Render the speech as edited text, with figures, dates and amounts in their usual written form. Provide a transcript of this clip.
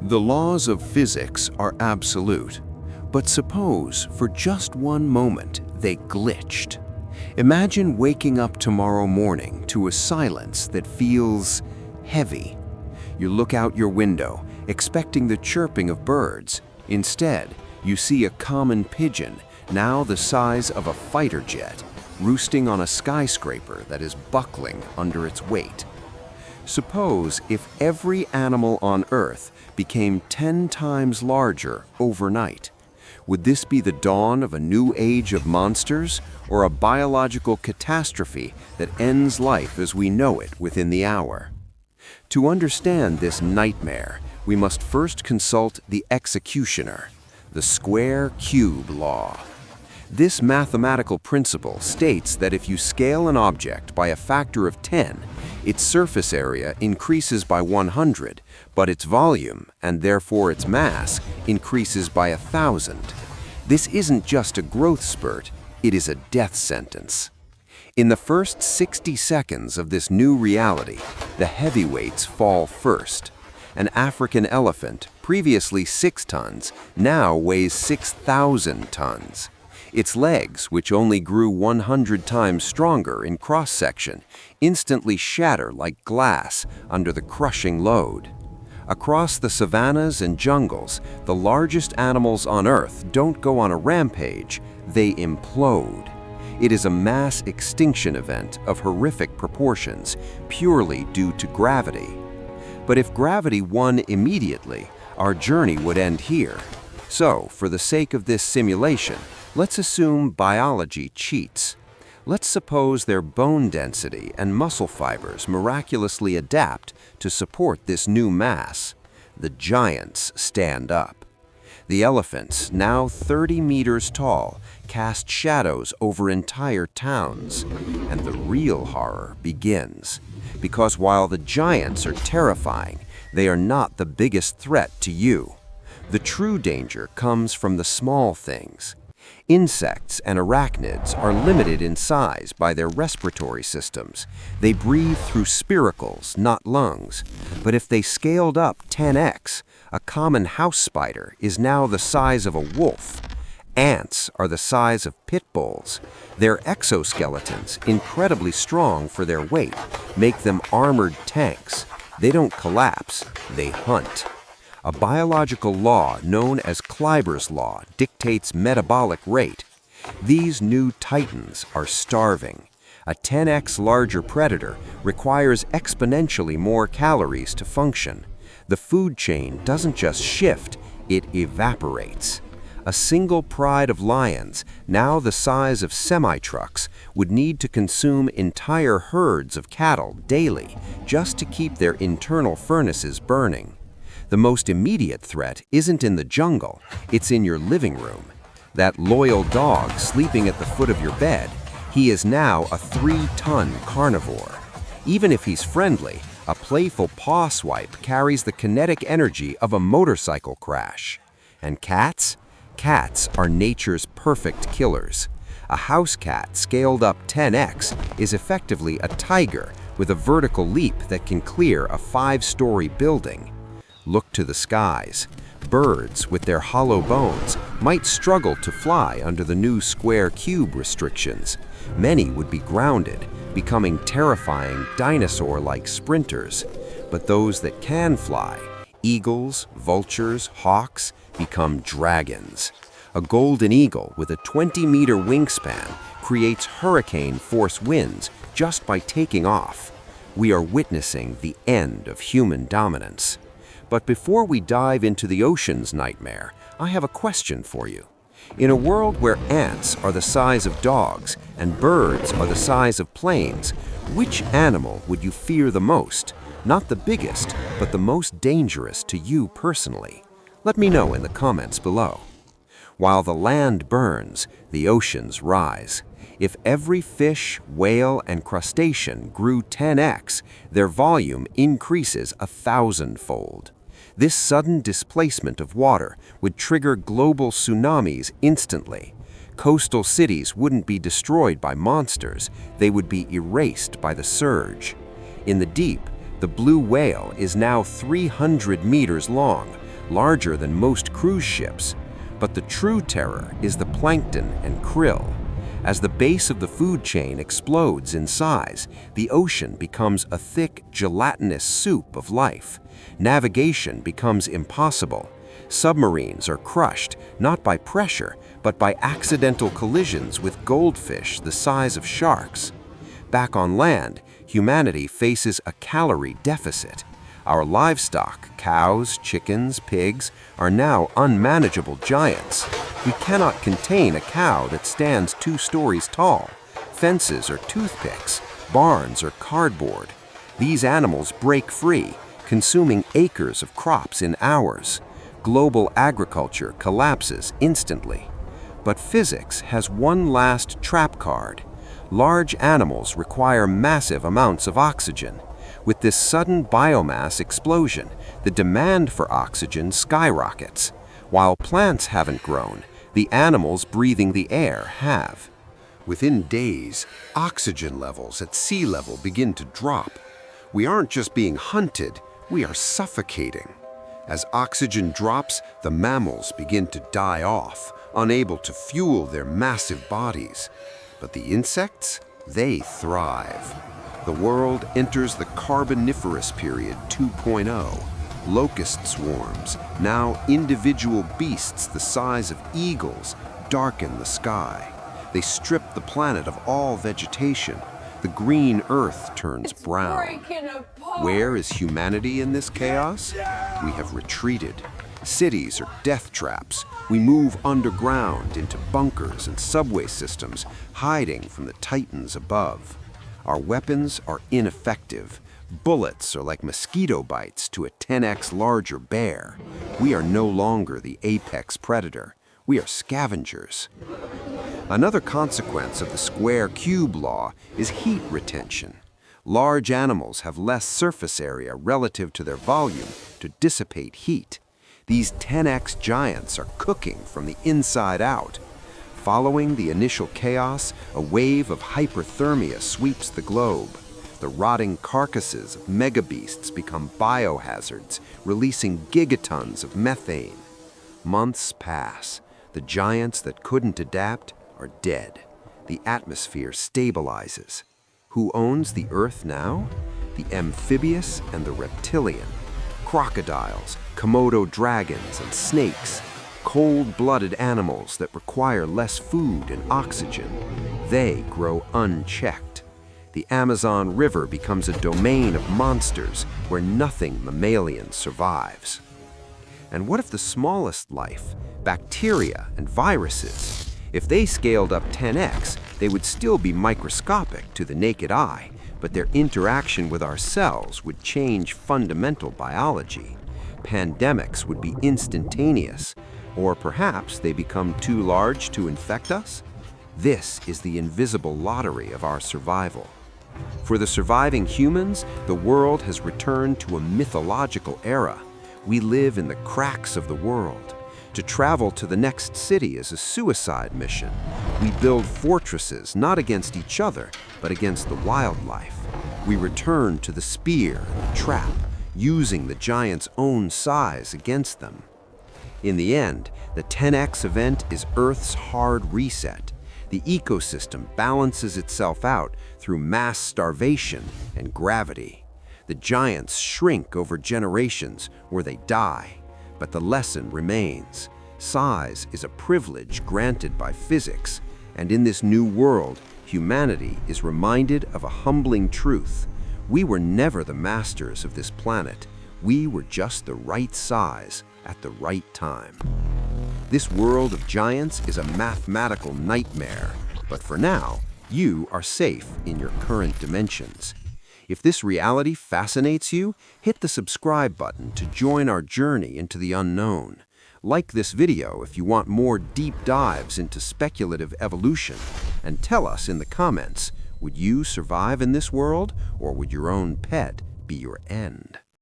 The laws of physics are absolute, but suppose for just one moment they glitched. Imagine waking up tomorrow morning to a silence that feels heavy. You look out your window, expecting the chirping of birds. Instead, you see a common pigeon, now the size of a fighter jet, roosting on a skyscraper that is buckling under its weight. Suppose if every animal on Earth became 10 times larger overnight. Would this be the dawn of a new age of monsters, or a biological catastrophe that ends life as we know it within the hour? To understand this nightmare, we must first consult the executioner, the square-cube law. This mathematical principle states that if you scale an object by a factor of 10, its surface area increases by 100, but its volume, and therefore its mass, increases by 1,000. This isn't just a growth spurt, it is a death sentence. In the first 60 seconds of this new reality, the heavyweights fall first. An African elephant, previously 6 tons, now weighs 6,000 tons. Its legs, which only grew 100 times stronger in cross-section, instantly shatter like glass under the crushing load. Across the savannas and jungles, the largest animals on Earth don't go on a rampage, they implode. It is a mass extinction event of horrific proportions, purely due to gravity. But if gravity won immediately, our journey would end here. So, for the sake of this simulation, let's assume biology cheats. Let's suppose their bone density and muscle fibers miraculously adapt to support this new mass. The giants stand up. The elephants, now 30 meters tall, cast shadows over entire towns. And the real horror begins. Because while the giants are terrifying, they are not the biggest threat to you. The true danger comes from the small things. Insects and arachnids are limited in size by their respiratory systems. They breathe through spiracles, not lungs. But if they scaled up 10x, a common house spider is now the size of a wolf. Ants are the size of pit bulls. Their exoskeletons, incredibly strong for their weight, make them armored tanks. They don't collapse, they hunt. A biological law known as Kleiber's law dictates metabolic rate. These new titans are starving. A 10x larger predator requires exponentially more calories to function. The food chain doesn't just shift, it evaporates. A single pride of lions, now the size of semi-trucks, would need to consume entire herds of cattle daily just to keep their internal furnaces burning. The most immediate threat isn't in the jungle, it's in your living room. That loyal dog sleeping at the foot of your bed, he is now a 3-ton carnivore. Even if he's friendly, a playful paw swipe carries the kinetic energy of a motorcycle crash. And cats? Cats are nature's perfect killers. A house cat scaled up 10x is effectively a tiger with a vertical leap that can clear a 5-story building. Look to the skies. Birds, with their hollow bones, might struggle to fly under the new square-cube restrictions. Many would be grounded, becoming terrifying dinosaur-like sprinters. But those that can fly, eagles, vultures, hawks, become dragons. A golden eagle with a 20-meter wingspan creates hurricane-force winds just by taking off. We are witnessing the end of human dominance. But before we dive into the ocean's nightmare, I have a question for you. In a world where ants are the size of dogs and birds are the size of planes, which animal would you fear the most? Not the biggest, but the most dangerous to you personally. Let me know in the comments below. While the land burns, the oceans rise. If every fish, whale, and crustacean grew 10x, their volume increases 1,000-fold. This sudden displacement of water would trigger global tsunamis instantly. Coastal cities wouldn't be destroyed by monsters, they would be erased by the surge. In the deep, the blue whale is now 300 meters long, larger than most cruise ships. But the true terror is the plankton and krill. As the base of the food chain explodes in size, the ocean becomes a thick, gelatinous soup of life. Navigation becomes impossible. Submarines are crushed, not by pressure, but by accidental collisions with goldfish the size of sharks. Back on land, humanity faces a calorie deficit. Our livestock, cows, chickens, pigs, are now unmanageable giants. We cannot contain a cow that stands 2 stories tall. Fences are toothpicks, barns are cardboard. These animals break free, consuming acres of crops in hours. Global agriculture collapses instantly. But physics has one last trap card. Large animals require massive amounts of oxygen. With this sudden biomass explosion, the demand for oxygen skyrockets. While plants haven't grown, the animals breathing the air have. Within days, oxygen levels at sea level begin to drop. We aren't just being hunted, we are suffocating. As oxygen drops, the mammals begin to die off, unable to fuel their massive bodies. But the insects, they thrive. The world enters the Carboniferous period 2.0. Locust swarms, now individual beasts the size of eagles, darken the sky. They strip the planet of all vegetation. The green earth turns brown. Where is humanity in this chaos? We have retreated. Cities are death traps. We move underground into bunkers and subway systems, hiding from the titans above. Our weapons are ineffective. Bullets are like mosquito bites to a 10x larger bear. We are no longer the apex predator. We are scavengers. Another consequence of the square-cube law is heat retention. Large animals have less surface area relative to their volume to dissipate heat. These 10x giants are cooking from the inside out. Following the initial chaos, a wave of hyperthermia sweeps the globe. The rotting carcasses of megabeasts become biohazards, releasing gigatons of methane. Months pass. The giants that couldn't adapt are dead. The atmosphere stabilizes. Who owns the Earth now? The amphibious and the reptilian. Crocodiles, Komodo dragons, and snakes. Cold-blooded animals that require less food and oxygen. They grow unchecked. The Amazon River becomes a domain of monsters where nothing mammalian survives. And what if the smallest life, bacteria and viruses, if they scaled up 10x, they would still be microscopic to the naked eye, but their interaction with our cells would change fundamental biology. Pandemics would be instantaneous, or perhaps they become too large to infect us? This is the invisible lottery of our survival. For the surviving humans, the world has returned to a mythological era. We live in the cracks of the world. To travel to the next city is a suicide mission. We build fortresses not against each other, but against the wildlife. We return to the spear and the trap, using the giant's own size against them. In the end, the 10x event is Earth's hard reset. The ecosystem balances itself out through mass starvation and gravity. The giants shrink over generations or they die, but the lesson remains. Size is a privilege granted by physics, and in this new world, humanity is reminded of a humbling truth. We were never the masters of this planet. We were just the right size at the right time. This world of giants is a mathematical nightmare, but for now, you are safe in your current dimensions. If this reality fascinates you, hit the subscribe button to join our journey into the unknown. Like this video if you want more deep dives into speculative evolution, and tell us in the comments, would you survive in this world, or would your own pet be your end?